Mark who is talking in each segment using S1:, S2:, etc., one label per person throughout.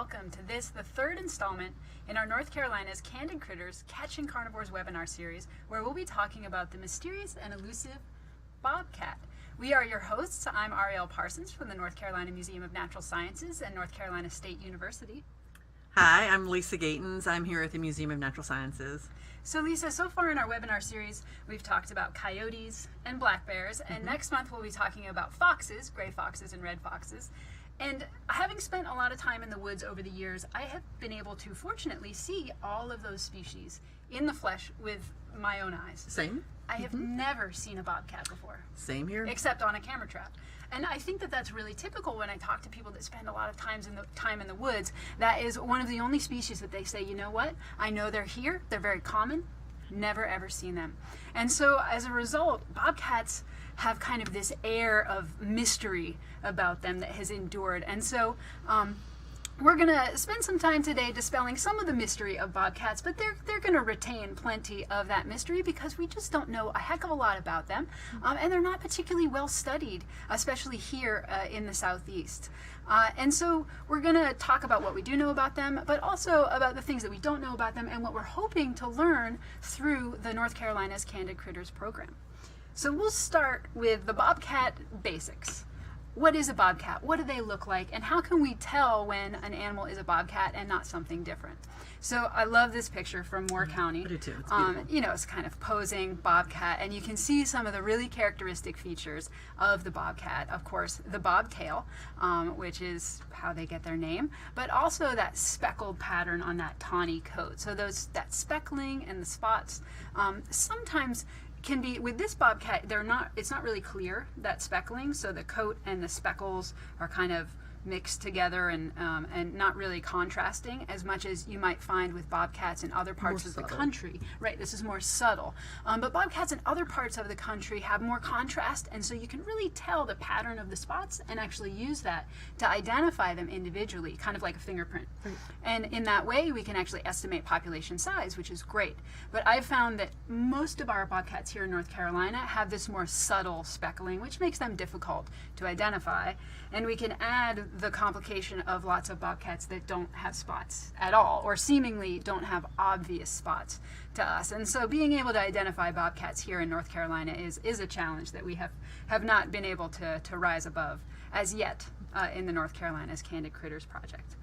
S1: welcome to the third installment in our North Carolina's Candid Critters Catching Carnivores webinar series, where we'll be talking about the mysterious and elusive bobcat. We are your hosts. I'm Ariel Parsons from the North Carolina Museum of Natural Sciences and North Carolina State University.
S2: Hi, I'm Lisa Gatens. I'm here at the Museum of Natural Sciences.
S1: So Lisa, so far in our webinar series, we've talked about coyotes and black bears, and next month we'll be talking about foxes, gray foxes and red foxes. And having spent a lot of time in the woods over the years, I have been able to fortunately see all of those species in the flesh with my own eyes.
S2: Same.
S1: I have never seen a bobcat before.
S2: Same here.
S1: Except on a camera trap. And I think that that's really typical when I talk to people that spend a lot of time in the woods. That is one of the only species that they say, you know what, I know they're here, they're very common, never ever seen them. And so as a result, bobcats have kind of this air of mystery about them that has endured. And so we're going to spend some time today dispelling some of the mystery of bobcats, but they're going to retain plenty of that mystery because we just don't know a heck of a lot about them, and they're not particularly well studied, especially here in the Southeast. And so we're going to talk about what we do know about them, but also about the things that we don't know about them and what we're hoping to learn through the North Carolina's Candid Critters program. So we'll start with the Bobcat Basics. What is a bobcat? What do they look like? And how can we tell when an animal is a bobcat and not something different? So I love this picture from Moore County.
S2: I do too. It's beautiful.
S1: You know, it's kind of posing bobcat, and you can see some of the really characteristic features of the bobcat. Of course, the bobtail, which is how they get their name, but also that speckled pattern on that tawny coat. So that speckling and the spots sometimes can be, with this bobcat, it's not really clear, that speckling, so the coat and the speckles are kind of mixed together and not really contrasting as much as you might find with bobcats in other parts of the country. Right, this is more subtle. But bobcats in other parts of the country have more contrast, and so you can really tell the pattern of the spots and actually use that to identify them individually, kind of like a fingerprint. Right. And in that way, we can actually estimate population size, which is great. But I've found that most of our bobcats here in North Carolina have this more subtle speckling, which makes them difficult to identify. And we can add the complication of lots of bobcats that don't have spots at all, or seemingly don't have obvious spots to us. And so being able to identify bobcats here in North Carolina is a challenge that we have not been able to rise above as yet in the North Carolina's Candid Critters project.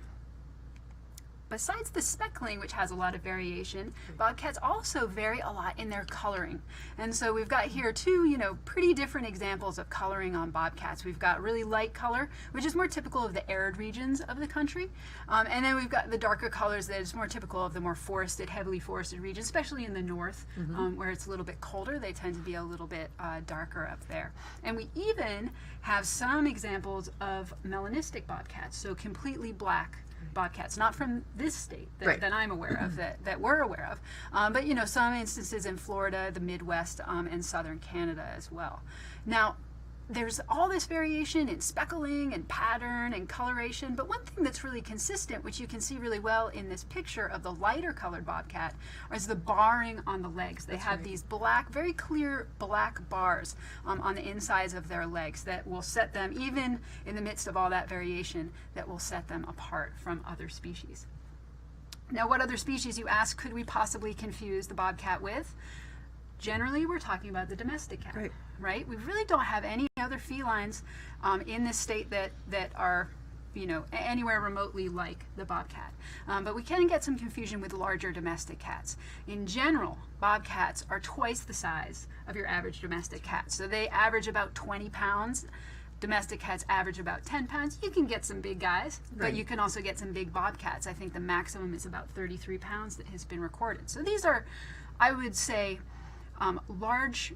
S1: Besides the speckling, which has a lot of variation, bobcats also vary a lot in their coloring. And so we've got here two, pretty different examples of coloring on bobcats. We've got really light color, which is more typical of the arid regions of the country. And then we've got the darker colors that is more typical of the more forested, heavily forested regions, especially in the north, where it's a little bit colder. They tend to be a little bit darker up there. And we even have some examples of melanistic bobcats, so completely black bobcats, not from this state that I'm aware of, that we're aware of, but some instances in Florida, the Midwest, and southern Canada as well. Now, there's all this variation in speckling and pattern and coloration, but one thing that's really consistent, which you can see really well in this picture of the lighter colored bobcat, is the barring on the legs. They have these black, very clear black bars on the insides of their legs that will set them, even in the midst of all that variation, that will set them apart from other species. Now, what other species, you ask, could we possibly confuse the bobcat with? Generally, we're talking about the domestic cat, right? We really don't have any other felines in this state that are, anywhere remotely like the bobcat. But we can get some confusion with larger domestic cats. In general, bobcats are twice the size of your average domestic cat. So they average about 20 pounds. Domestic cats average about 10 pounds. You can get some big guys, but you can also get some big bobcats. I think the maximum is about 33 pounds that has been recorded. So these are, I would say, large,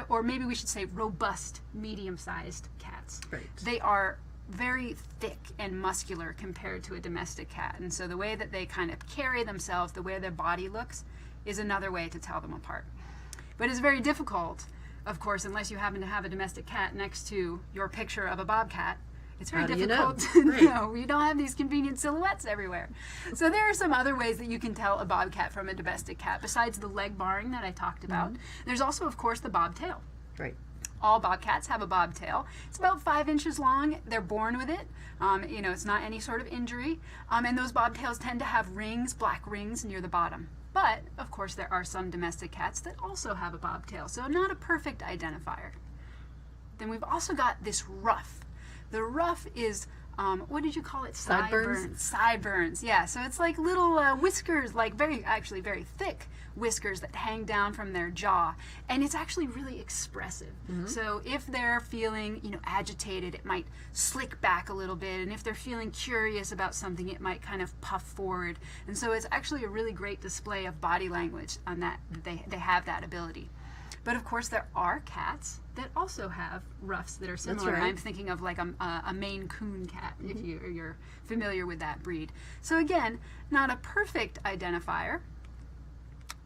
S1: or maybe we should say robust, medium-sized cats.
S2: Right.
S1: They are very thick and muscular compared to a domestic cat. And so the way that they kind of carry themselves, the way their body looks, is another way to tell them apart. But it's very difficult, of course, unless you happen to have a domestic cat next to your picture of a bobcat. It's very difficult to know. We don't have these convenient silhouettes everywhere. So there are some other ways that you can tell a bobcat from a domestic cat, besides the leg barring that I talked about. There's also, of course, the bobtail.
S2: Right.
S1: all bobcats have a bobtail. It's about 5 inches long. They're born with it. It's not any sort of injury. And those bobtails tend to have rings, black rings near the bottom. But, of course, there are some domestic cats that also have a bobtail, so not a perfect identifier. Then we've also got this ruff. The ruff is, what did you call it?
S2: Sideburns?
S1: Sideburns, yeah. So it's like little whiskers, like very thick whiskers that hang down from their jaw. And it's actually really expressive. So if they're feeling, agitated, it might slick back a little bit. And if they're feeling curious about something, it might kind of puff forward. And so it's actually a really great display of body language on that they have that ability. But of course, there are cats that also have ruffs that are similar.
S2: That's right.
S1: I'm thinking of like a Maine Coon cat, if you're familiar with that breed. So again, not a perfect identifier.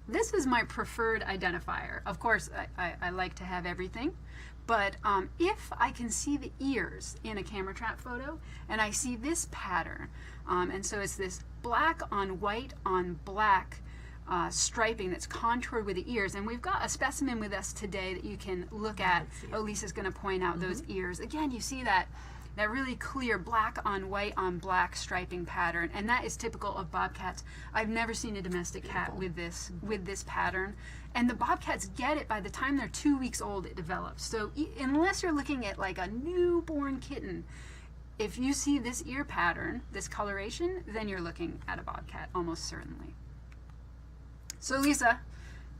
S1: This is my preferred identifier. Of course, I like to have everything. But if I can see the ears in a camera trap photo, and I see this pattern, and so it's this black on white on black striping that's contoured with the ears, and we've got a specimen with us today that you can look at. Lisa's going to point out those ears. Again, you see that really clear black on white on black striping pattern, and that is typical of bobcats. I've never seen a domestic cat with this pattern, and the bobcats get it by the time they're 2 weeks old. It develops. So unless you're looking at like a newborn kitten, if you see this ear pattern, this coloration, then you're looking at a bobcat almost certainly. So Lisa,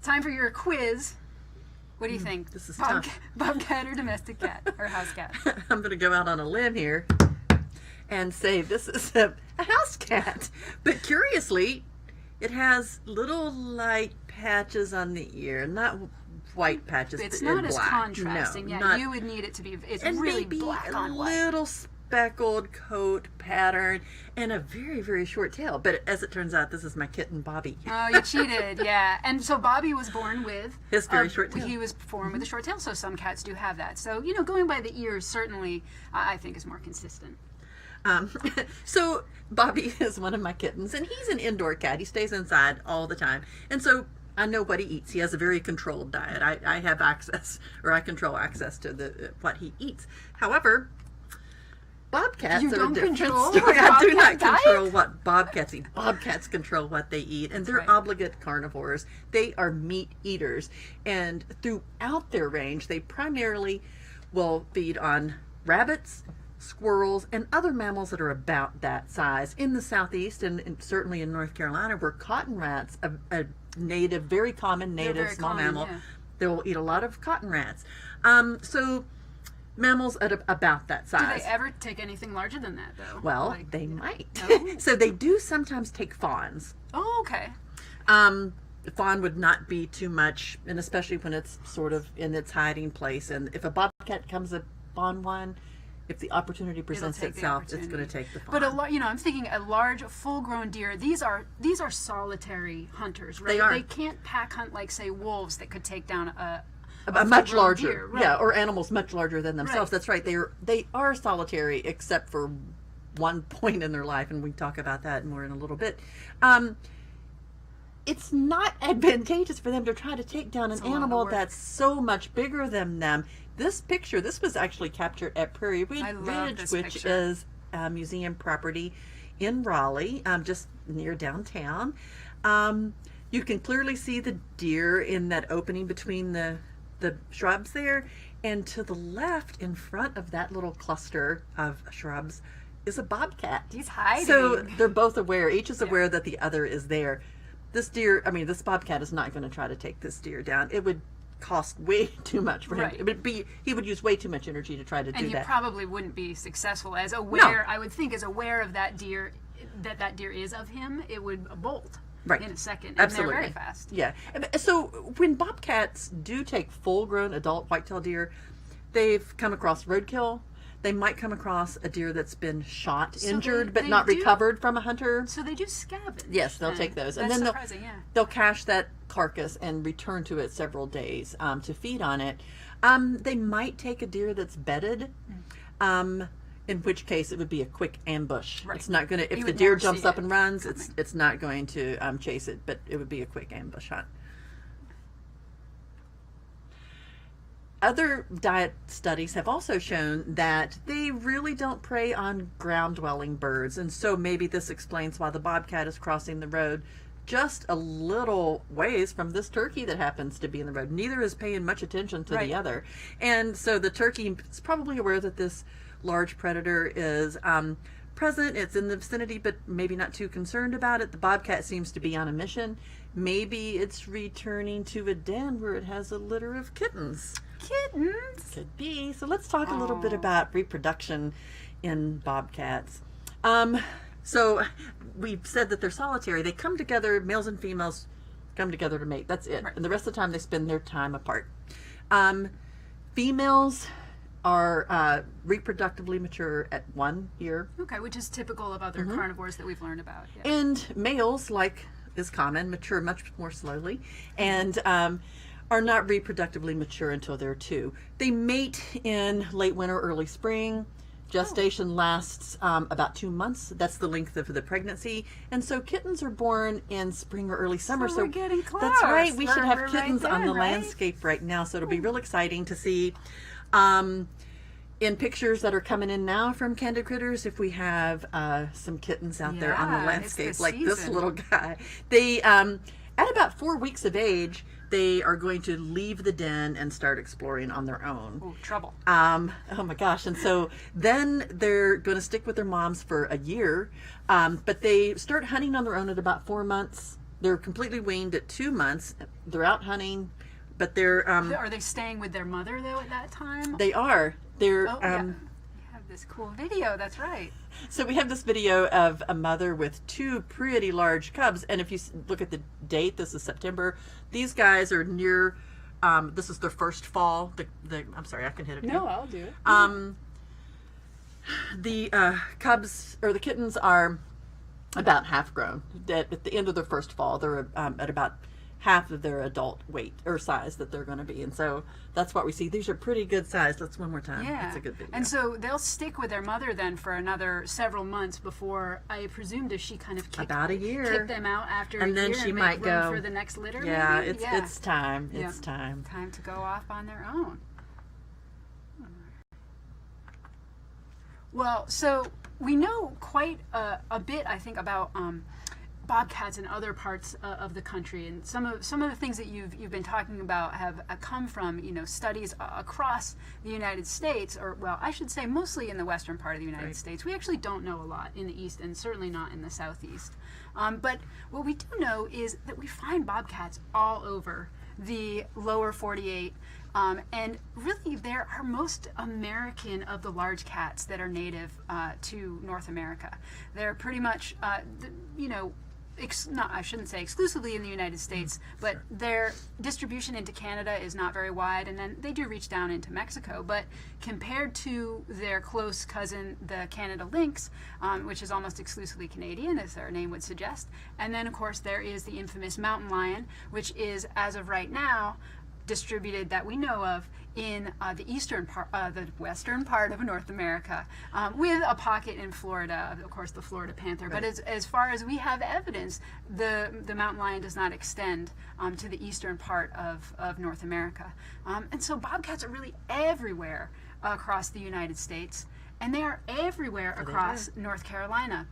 S1: time for your quiz. What do you think?
S2: This is tough.
S1: Bobcat or domestic cat or house cat?
S2: I'm going to go out on a limb here and say this is a house cat. But curiously, it has little light patches on the ear, not white patches.
S1: It's
S2: but
S1: not as
S2: black.
S1: contrasting.
S2: No,
S1: Yeah, you would need it to be. It's
S2: and
S1: really
S2: maybe
S1: black on
S2: a
S1: white.
S2: little speckled coat pattern and a very, very short tail. But as it turns out, this is my kitten Bobby.
S1: Oh, you cheated, yeah. And so Bobby was born with
S2: His very short tail.
S1: He was born with a short tail, so some cats do have that. So going by the ears certainly, I think is more consistent.
S2: So Bobby is one of my kittens, and he's an indoor cat. He stays inside all the time, and so I know what he eats. He has a very controlled diet. I have access, or I control access to what he eats. However, bobcats
S1: You
S2: are
S1: don't
S2: a different
S1: control
S2: story.
S1: a
S2: I do not
S1: bobcat
S2: control
S1: diet?
S2: what bobcats eat. Bobcats control what they eat, and they're
S1: right.
S2: obligate carnivores. They are meat eaters, and throughout their range, they primarily will feed on rabbits, squirrels, and other mammals that are about that size. In the southeast and certainly in North Carolina, where cotton rats, a native, very common native
S1: very
S2: small
S1: common,
S2: mammal,
S1: yeah.
S2: they'll eat a lot of cotton rats. So mammals at about that
S1: Do
S2: size.
S1: they ever take anything larger than that, though?
S2: Well,
S1: Like-
S2: they might.
S1: Oh.
S2: So they do sometimes take fawns.
S1: Oh, okay.
S2: Fawn would not be too much, and especially when it's sort of in its hiding place. And if a bobcat comes upon one, if the opportunity presents
S1: take the
S2: itself, it's
S1: opportunity.
S2: going to take the fawn.
S1: But I'm thinking a large, full-grown deer. These are solitary hunters, right?
S2: They are.
S1: They can't pack hunt like, say, wolves that could take down a
S2: much
S1: full-grown
S2: larger,
S1: deer, right.
S2: yeah, or animals much larger than themselves.
S1: Right.
S2: That's right. They are solitary, except for one point in their life, and we can talk about that more in a little bit. It's not advantageous for them to try to take down an
S1: a lot of
S2: animal
S1: work.
S2: that's so much bigger than them. This was actually captured at Prairie
S1: I love
S2: Ridge,
S1: this
S2: which
S1: picture.
S2: is a museum property in Raleigh, just near downtown. You can clearly see the deer in that opening between the shrubs there, and to the left, in front of that little cluster of shrubs, is a bobcat.
S1: He's hiding.
S2: So they're both aware. Each is aware that the other is there. This bobcat is not going to try to take this deer down. It would cost way too much for him.
S1: Right.
S2: He would use way too much energy to try to do
S1: And he
S2: that.
S1: probably wouldn't be successful as aware. I would think as aware of that deer, that deer is of him. It would bolt
S2: Right.
S1: in a second, and
S2: Absolutely.
S1: they're very fast.
S2: Yeah. So when bobcats do take full-grown adult whitetail deer, they've come across roadkill. They might come across a deer that's been shot,
S1: So
S2: injured, but
S1: they
S2: not
S1: do-
S2: recovered from a hunter.
S1: So they do scavenge.
S2: Yes, they'll
S1: then.
S2: take those,
S1: That's
S2: and then
S1: surprising. Yeah.
S2: they'll cache that carcass and return to it several days to feed on it. They might take a deer that's bedded, in which case it would be a quick ambush.
S1: Right.
S2: It's not going to, if
S1: You
S2: the
S1: would
S2: deer
S1: never
S2: jumps
S1: see
S2: up
S1: it
S2: and runs,
S1: coming.
S2: it's not going to chase it, but it would be a quick ambush hunt. Other diet studies have also shown that they really don't prey on ground-dwelling birds, and so maybe this explains why the bobcat is crossing the road just a little ways from this turkey that happens to be in the road. Neither is paying much attention to the other, and so the turkey is probably aware that this large predator is present. It's in the vicinity, but maybe not too concerned about it. The bobcat seems to be on a mission. Maybe it's returning to a den where it has a litter of kittens.
S1: Kittens?
S2: Could be. So let's talk a little bit about reproduction in bobcats. So we've said that they're solitary. They come together, males and females come together to mate. That's it.
S1: Right.
S2: And the rest of the time they spend their time apart. Females are reproductively mature at 1 year.
S1: Okay, which is typical of other carnivores that we've learned about. Yeah.
S2: And males, like is common, mature much more slowly, and are not reproductively mature until they're 2. They mate in late winter, early spring. Gestation lasts about 2 months. That's the length of the pregnancy. And so kittens are born in spring or early summer.
S1: So we're getting close.
S2: That's right. We should have
S1: We're
S2: kittens
S1: right
S2: on the
S1: then, right?
S2: landscape right now. So it'll be real exciting to see in pictures that are coming in now from Candid Critters, if we have some kittens out there on the
S1: Yeah,
S2: landscape,
S1: it's the
S2: like this
S1: season.
S2: little guy. They, at about 4 weeks of age, they are going to leave the den and start exploring on their own.
S1: Ooh, trouble.
S2: Oh my gosh. And so then they're going to stick with their moms for a year. But they start hunting on their own at about 4 months. They're completely weaned at 2 months. They're out hunting, but they're,
S1: Are they staying with their mother, though, at that time?
S2: they are. They're,
S1: Oh, yeah. You have this cool video. That's right.
S2: So we have this video of a mother with 2 pretty large cubs, and if you look at the date, this is September. These guys are near. This is their first fall. I'm sorry, I can hit it.
S1: No, I'll do it.
S2: The cubs or the kittens are about half grown. At the end of their first fall, they're at about half of their adult weight or size that they're going to be, and so that's what we see. These are pretty good size. Let's one more time.
S1: Yeah.
S2: That's a good video.
S1: And so they'll stick with their mother then for another several months before, I presume, does she kind of kick
S2: About a year.
S1: kick them out after a
S2: And then
S1: year
S2: she
S1: and
S2: might
S1: make room
S2: go,
S1: for the next litter?
S2: yeah,
S1: maybe?
S2: it's time.
S1: Yeah.
S2: It's time.
S1: Time to go off on their own. Well, so we know quite a bit, I think, about bobcats in other parts of the country, and some of the things that you've been talking about have come from studies across the United States, or well, I should say mostly in the western part of the United
S2: Right.
S1: States. We actually don't know a lot in the east, and certainly not in the southeast. But what we do know is that we find bobcats all over the lower 48. And really, they're our most American of the large cats that are native to North America. They're pretty much, I shouldn't say exclusively in the United States, but their distribution into Canada is not very wide, and then they do reach down into Mexico. But compared to their close cousin, the Canada lynx, which is almost exclusively Canadian, as their name would suggest, and then of course there is the infamous mountain lion, which is, as of right now, distributed that we know of in the western part of North America, with a pocket in Florida, of course, the Florida panther.
S2: Right.
S1: But as far as we have evidence, the mountain lion does not extend to the eastern part of North America. And so bobcats are really everywhere across the United States, and they are everywhere across North Carolina.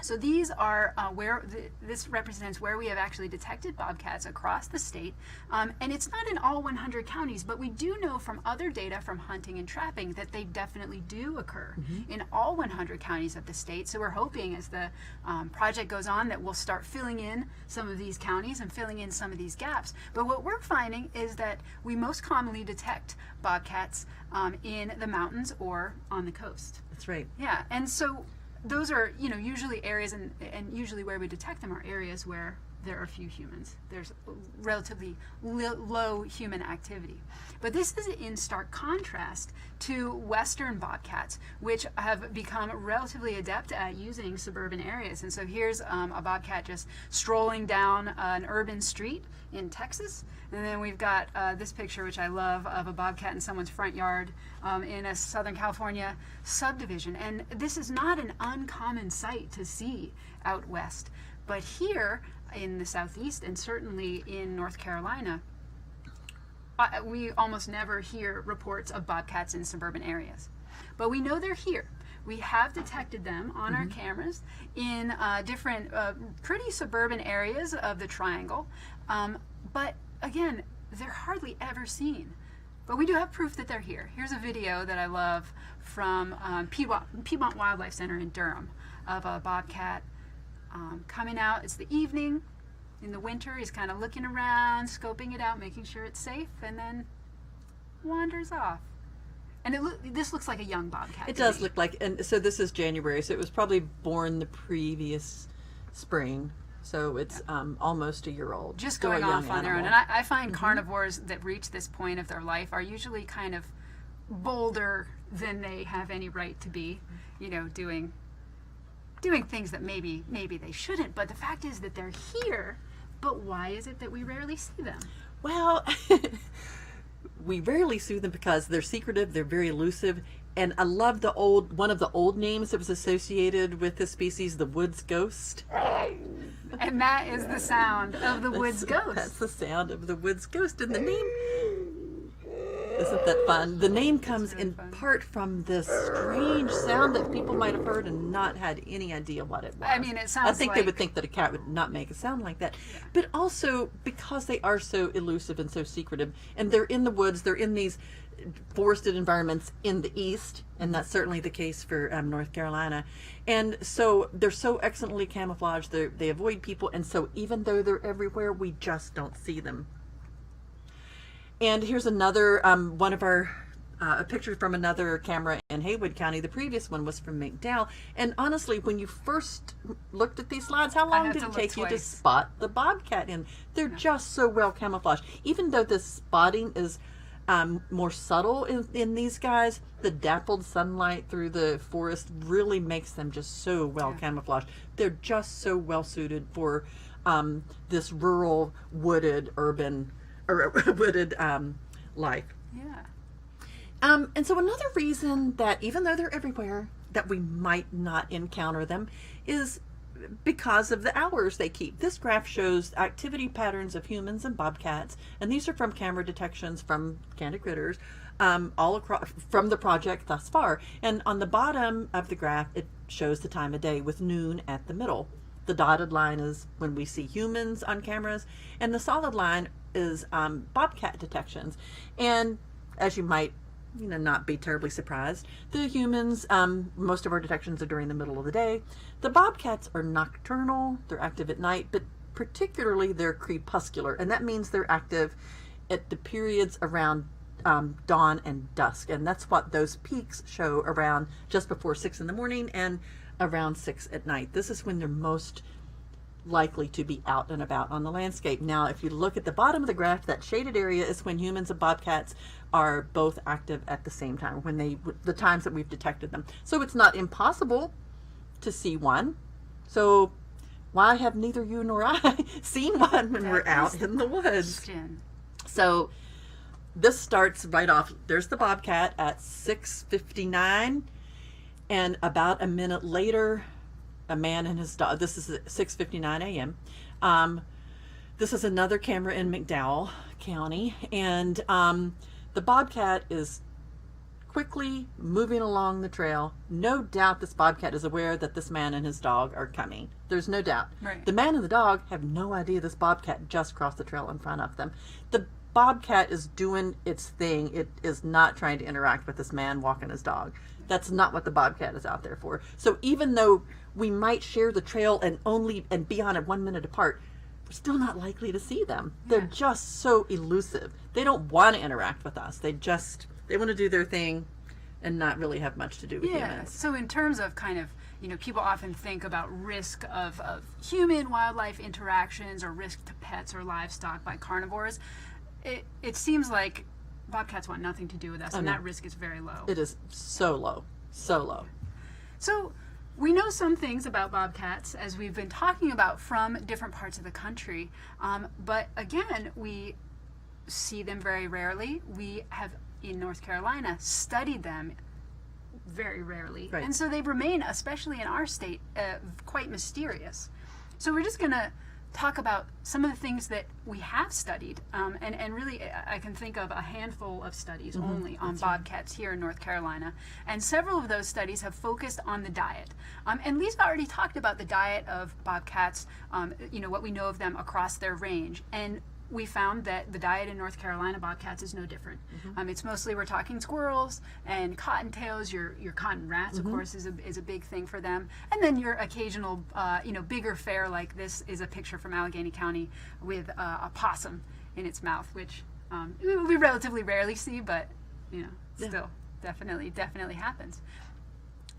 S1: So these are this represents where we have actually detected bobcats across the state, and it's not in all 100 counties, but we do know from other data from hunting and trapping that they definitely do occur in all 100 counties of the state. So we're hoping as the project goes on that we'll start filling in some of these counties and filling in some of these gaps. But what we're finding is that we most commonly detect bobcats in the mountains or on the coast.
S2: That's right.
S1: Yeah, and so those are, usually areas, and usually where we detect them are areas where there are few humans. There's relatively low human activity. But this is in stark contrast to western bobcats, which have become relatively adept at using suburban areas. And so here's a bobcat just strolling down an urban street in Texas. And then we've got this picture, which I love, of a bobcat in someone's front yard in a Southern California subdivision. And this is not an uncommon sight to see out west. But here in the southeast, and certainly in North Carolina, we almost never hear reports of bobcats in suburban areas. But we know they're here. We have detected them on our cameras in different pretty suburban areas of the triangle. But again, they're hardly ever seen. But we do have proof that they're here. Here's a video that I love from Piedmont Wildlife Center in Durham of a bobcat coming out. It's the evening. In the winter, he's kind of looking around, scoping it out, making sure it's safe, and then wanders off. And this looks like a young bobcat.
S2: It does look like, and so this is January, so it was probably born the previous spring. So it's almost a year old.
S1: Just
S2: Still
S1: going
S2: a young
S1: off on their own.
S2: animal.
S1: And I find carnivores that reach this point of their life are usually kind of bolder than they have any right to be, doing things that maybe they shouldn't. But the fact is that they're here. But why is it that we rarely see them?
S2: Well, we rarely see them because they're secretive, they're very elusive, and I love one of the old names that was associated with this species, the woods ghost.
S1: And that is the sound of the woods ghost.
S2: That's the sound of the woods ghost, and the name, isn't that fun? The name comes
S1: really
S2: in
S1: fun.
S2: part from this strange sound that people might have heard and not had any idea what it was.
S1: I mean, it sounds
S2: I think they
S1: like-
S2: would think that a cat would not make a sound like that. But also because they are so elusive and so secretive, and they're in the woods, they're in these forested environments in the east, and that's certainly the case for North Carolina. And so they're so excellently camouflaged, they avoid people, and so even though they're everywhere, we just don't see them. And here's another one of our a picture from another camera in Haywood County. The previous one was from McDowell. And honestly, when you first looked at these slides, how long
S1: had
S2: did
S1: to
S2: it
S1: look
S2: take you to
S1: twice.
S2: spot the bobcat? And they're just so well camouflaged. Even though the spotting is more subtle in these guys, the dappled sunlight through the forest really makes them just so well camouflaged. They're just so well suited for this rural, wooded, urban, or wooded life.
S1: Yeah.
S2: And so another reason that even though they're everywhere, that we might not encounter them is because of the hours they keep. This graph shows activity patterns of humans and bobcats, and these are from camera detections from Candid Critters, all across from the project thus far. And on the bottom of the graph, it shows the time of day with noon at the middle. The dotted line is when we see humans on cameras, and the solid line is bobcat detections. And as you might not be terribly surprised, the humans, most of our detections are during the middle of the day. The bobcats are nocturnal, they're active at night, but particularly they're crepuscular, and that means they're active at the periods around dawn and dusk, and that's what those peaks show around just before 6 in the morning and around 6 at night. This is when they're most likely to be out and about on the landscape. Now, if you look at the bottom of the graph, that shaded area is when humans and bobcats are both active at the same time, when the times that we've detected them. So it's not impossible to see one. So why have neither you nor I seen one when we're out in the woods?
S1: Question.
S2: So this starts right off. There's the bobcat at 6:59, and about a minute later, a man and his dog. This is at 6:59 a.m. This is another camera in McDowell County, and the bobcat is quickly moving along the trail. No doubt this bobcat is aware that this man and his dog are coming. There's no doubt.
S1: Right.
S2: The man and the dog have no idea this bobcat just crossed the trail in front of them. The bobcat is doing its thing. It is not trying to interact with this man walking his dog. That's not what the bobcat is out there for. So even though we might share the trail and be on it 1 minute apart, we're still not likely to see them. They're just so elusive. They don't want to interact with us. They want to do their thing and not really have much to do with humans.
S1: So in terms of kind of, people often think about risk of human-wildlife interactions or risk to pets or livestock by carnivores. It seems like bobcats want nothing to do with us, and that risk is very low.
S2: It is so low, so low.
S1: So we know some things about bobcats, as we've been talking about, from different parts of the country. But again, we see them very rarely. We have, in North Carolina, studied them very rarely.
S2: Right.
S1: And so they remain, especially in our state, quite mysterious. So we're just going to talk about some of the things that we have studied. And really, I can think of a handful of studies only on bobcats here in North Carolina. And several of those studies have focused on the diet. And Lisa already talked about the diet of bobcats, what we know of them across their range. And we found that the diet in North Carolina bobcats is no different. It's mostly, we're talking squirrels and cottontails. Your cotton rats, of course, is a big thing for them. And then your occasional, bigger fare like this is a picture from Allegheny County with a possum in its mouth, which we relatively rarely see, but still definitely happens.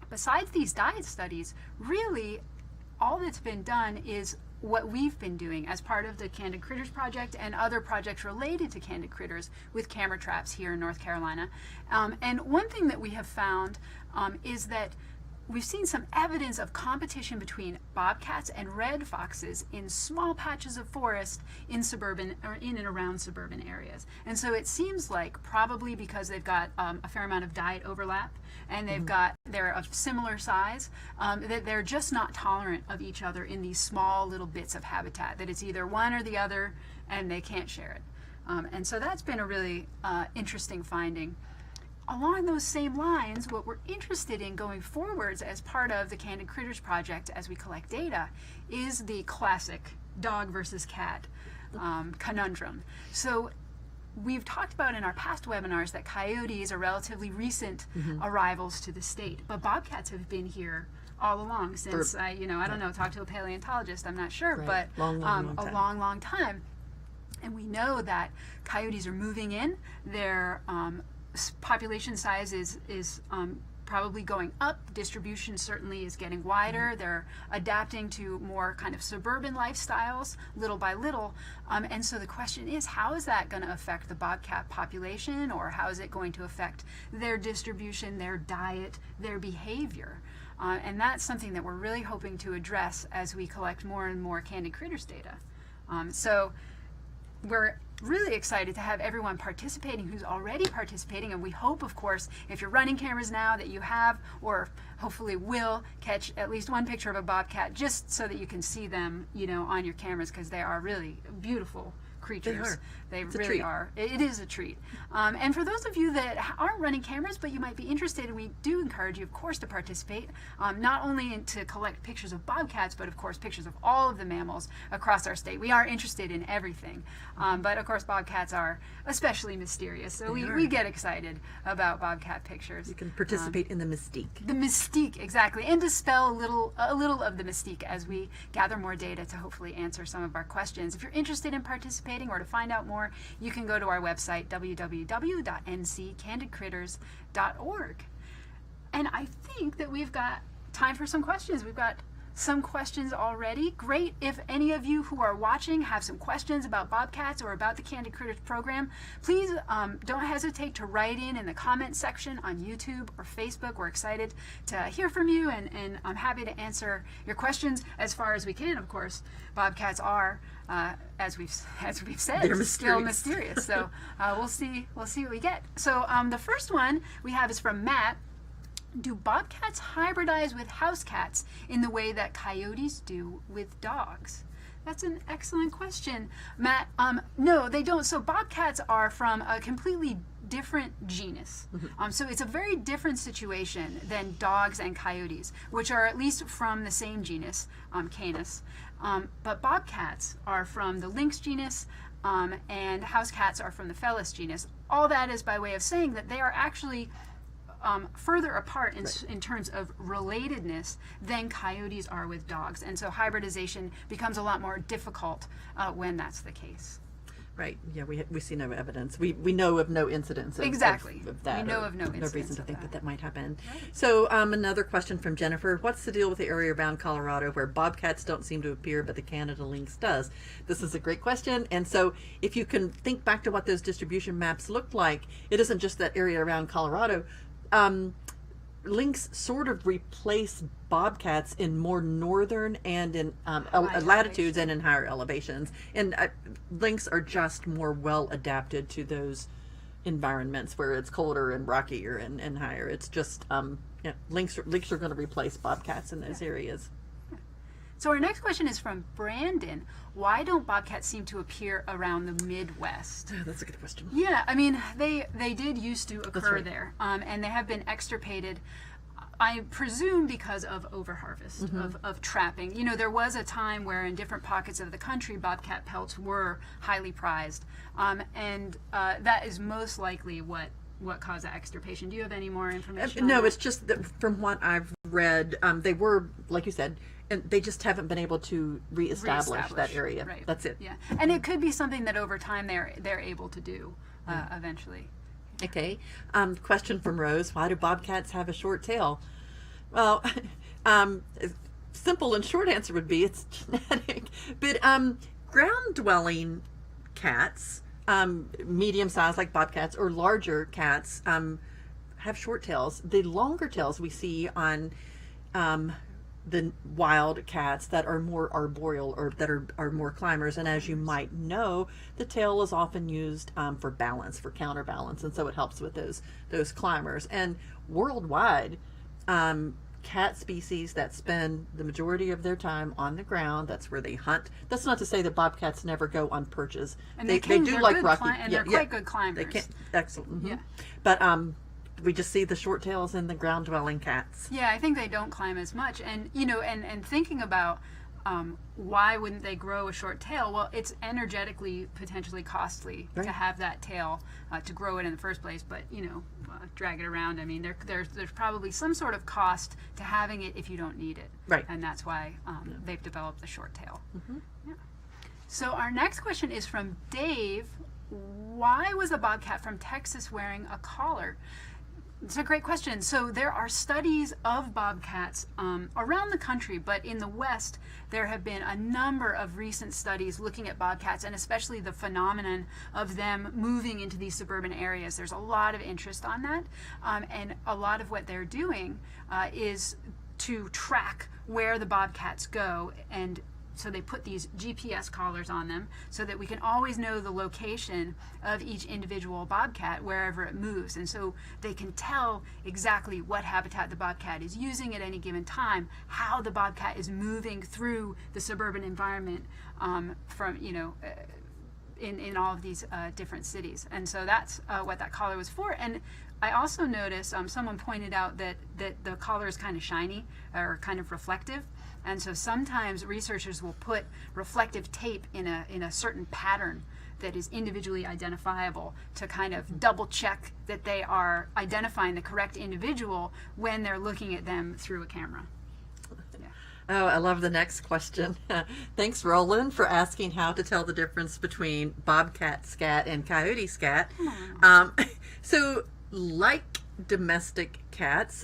S1: Besides these diet studies, really all that's been done is what we've been doing as part of the Candid Critters Project and other projects related to Candid Critters with camera traps here in North Carolina. And one thing that we have found is that we've seen some evidence of competition between bobcats and red foxes in small patches of forest in suburban or in and around suburban areas. And so it seems like probably because they've got a fair amount of diet overlap and they're of similar size, that they're just not tolerant of each other in these small little bits of habitat, that it's either one or the other and they can't share it. And so that's been a really interesting finding. Along those same lines, what we're interested in going forwards as part of the Candid Critters Project as we collect data is the classic dog versus cat conundrum. So we've talked about in our past webinars that coyotes are relatively recent arrivals to the state, but bobcats have been here all along since, I don't know, talk to a paleontologist, I'm not sure, but a long time. And we know that coyotes are moving in. Their population size is probably going up. Distribution certainly is getting wider. They're adapting to more kind of suburban lifestyles little by little. And so the question is, how is that going to affect the bobcat population, or how is it going to affect their distribution, their diet, their behavior? And that's something that we're really hoping to address as we collect more and more Candid Critters data. So we're really excited to have everyone participating who's already participating, and we hope, of course, if you're running cameras now, that you have or hopefully will catch at least one picture of a bobcat, just so that you can see them on your cameras, because they are really beautiful creatures. They really are. It is a treat. And for those of you that aren't running cameras, but you might be interested, and we do encourage you, of course, to participate, not only to collect pictures of bobcats, but of course pictures of all of the mammals across our state. We are interested in everything. But of course bobcats are especially mysterious, so we get excited about bobcat pictures.
S2: You can participate in the mystique.
S1: The mystique, exactly, and dispel a little of the mystique as we gather more data to hopefully answer some of our questions. If you're interested in participating or to find out more, you can go to our website, www.ncandidcritters.org. And I think that we've got time for some questions. We've got some questions already. Great. If any of you who are watching have some questions about bobcats or about the Candid Critters program, please don't hesitate to write in the comment section on YouTube or Facebook. We're excited to hear from you, and I'm happy to answer your questions as far as we can. Of course, bobcats are, as we've said, still mysterious. So we'll see what we get. So the first one we have is from Matt. Do bobcats hybridize with house cats in the way that coyotes do with dogs? That's an excellent question, Matt. No, they don't. So bobcats are from a completely different genus. So it's a very different situation than dogs and coyotes, which are at least from the same genus, Canis. But bobcats are from the lynx genus, and house cats are from the Felis genus. All that is by way of saying that they are actually further apart in terms of relatedness than coyotes are with dogs. And so hybridization becomes a lot more difficult when that's the case.
S2: Right. Yeah, we see no evidence. We know of no incidents of,
S1: exactly.
S2: of that.
S1: We know of no incidents.
S2: No reason to think
S1: that.
S2: that might happen.
S1: Right.
S2: So another question from Jennifer. What's the deal with the area around Colorado where bobcats don't seem to appear, but the Canada lynx does? This is a great question. And so if you can think back to what those distribution maps looked like, it isn't just that area around Colorado. Lynx sort of replace bobcats in more northern and in latitudes and in higher elevations. And lynx are just more well adapted to those environments where it's colder and rockier and higher. It's just lynx are going to replace bobcats in those areas.
S1: So our next question is from Brandon. Why don't bobcats seem to appear around the Midwest?
S2: Oh, that's a good question.
S1: Yeah, I mean, they did used to occur
S2: right.
S1: there, and they have been extirpated, I presume, because of overharvest, of trapping. You know, there was a time where in different pockets of the country, bobcat pelts were highly prized, and that is most likely what caused that extirpation. Do you have any more information?
S2: No,
S1: on that?
S2: it's just that from what I've read, they were, like you said, and they just haven't been able to reestablish that area.
S1: Right.
S2: That's it.
S1: Yeah, and it could be something that over time they're able to do eventually.
S2: Okay. Question from Rose: why do bobcats have a short tail? Well, simple and short answer would be it's genetic. But ground-dwelling cats, medium size like bobcats, or larger cats, have short tails. The longer tails we see on the wild cats that are more arboreal or that are more climbers, and as you might know, the tail is often used for balance, for counterbalance, and so it helps with those climbers. And worldwide, cat species that spend the majority of their time on the ground, that's where they hunt. That's not to say that bobcats never go on perches.
S1: And
S2: they do
S1: they're
S2: like
S1: good
S2: rocky,
S1: and they're quite good climbers.
S2: They can, excellent.
S1: Yeah.
S2: But we just see the short tails in the ground dwelling cats.
S1: Yeah, I think they don't climb as much. And, you know, and thinking about why wouldn't they grow a short tail? Well, it's energetically potentially costly
S2: Right.
S1: to have that tail, to grow it in the first place, but, you know, drag it around. I mean, there's probably some sort of cost to having it if you don't need it.
S2: Right.
S1: And that's why they've developed the short tail. Yeah. So our next question is from Dave. Why was a bobcat from Texas wearing a collar? It's a great question. So there are studies of bobcats around the country, but in the West, there have been a number of recent studies looking at bobcats and especially the phenomenon of them moving into these suburban areas. There's a lot of interest on that, and a lot of what they're doing is to track where the bobcats go, and so they put these GPS collars on them so that we can always know the location of each individual bobcat wherever it moves. And so they can tell exactly what habitat the bobcat is using at any given time, how the bobcat is moving through the suburban environment from, you know, in all of these different cities. And so that's what that collar was for. And I also noticed someone pointed out that the collar is kind of shiny or kind of reflective. And so sometimes researchers will put reflective tape in a certain pattern that is individually identifiable to kind of double check that they are identifying the correct individual when they're looking at them through a camera. Yeah.
S2: Oh, I love the next question. Thanks, Roland, for asking how to tell the difference between bobcat scat and coyote scat. So, like domestic cats,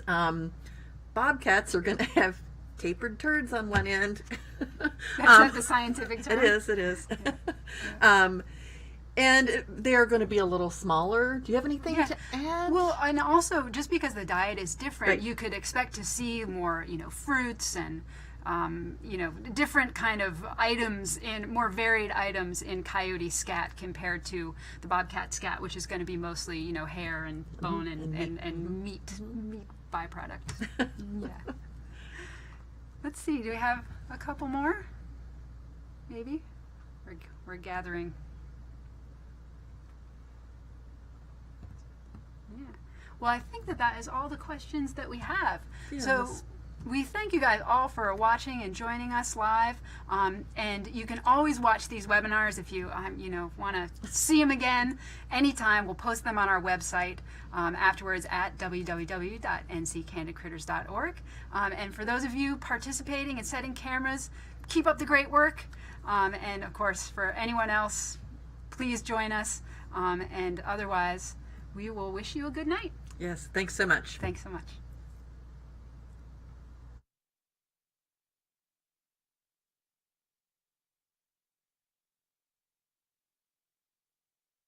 S2: bobcats are going to have tapered turds on one end.
S1: That's not the scientific term.
S2: It is. And they're going to be a little smaller. Do you have anything to add?
S1: Well, and also, just because the diet is different,
S2: Right.
S1: you could expect to see more, you know, fruits and, you know, different kind of items, in more varied items in coyote scat compared to the bobcat scat, which is going to be mostly, you know, hair and bone and meat byproduct. Yeah. Let's see, do we have a couple more? Maybe? We're gathering. Yeah. Well, I think that is all the questions that we have.
S2: Yes.
S1: So we thank you guys all for watching and joining us live. And you can always watch these webinars if you you know, want to see them again anytime. We'll post them on our website afterwards at www.nccandidcritters.org. And for those of you participating and setting cameras, keep up the great work. And of course, for anyone else, please join us. And otherwise, we will wish you a good night.
S2: Yes, thanks so much.
S1: Thanks so much.